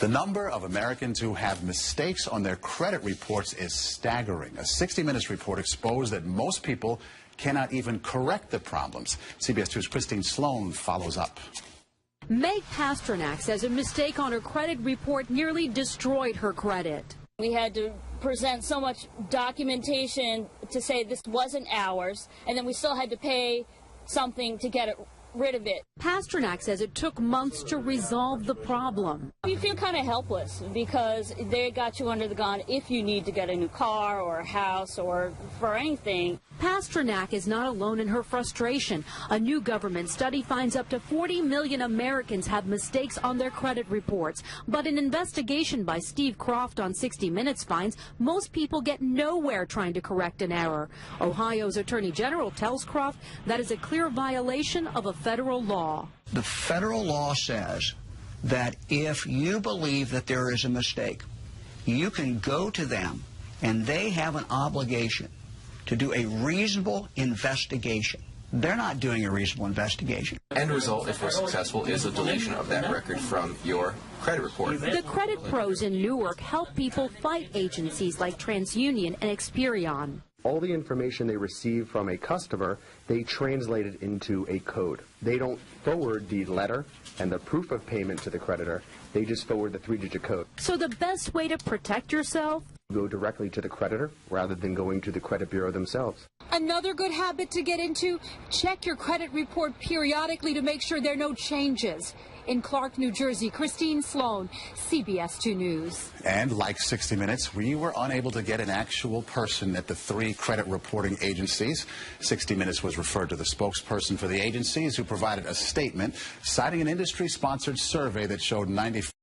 The number of Americans who have mistakes on their credit reports is staggering. A 60 Minutes report exposed that most people cannot even correct the problems. CBS 2's Christine Sloan follows up. Meg Pasternak says a mistake on her credit report nearly destroyed her credit. We had to present so much documentation to say this wasn't ours, and then we still had to pay something to get rid of it. Pasternak says it took months to resolve the problem. You feel kind of helpless because they got you under the gun if you need to get a new car or a house or for anything. Pasternak is not alone in her frustration. A new government study finds up to 40 million Americans have mistakes on their credit reports. But an investigation by Steve Croft on 60 Minutes finds most people get nowhere trying to correct an error. Ohio's Attorney General tells Croft that is a clear violation of a federal law. The federal law says that if you believe that there is a mistake, you can go to them and they have an obligation to do a reasonable investigation. They're not doing a reasonable investigation. End result, if we're successful, is a deletion of that record from your credit report. The credit pros in Newark help people fight agencies like TransUnion and Experian. All the information they receive from a customer, they translate it into a code. They don't forward the letter and the proof of payment to the creditor. They just forward the 3-digit code. So the best way to protect yourself? Go directly to the creditor rather than going to the credit bureau themselves. Another good habit to get into, check your credit report periodically to make sure there are no changes. In Clark, New Jersey, Christine Sloan, CBS 2 News. And like 60 Minutes, we were unable to get an actual person at the 3 credit reporting agencies. 60 Minutes was referred to the spokesperson for the agencies, who provided a statement citing an industry-sponsored survey that showed 95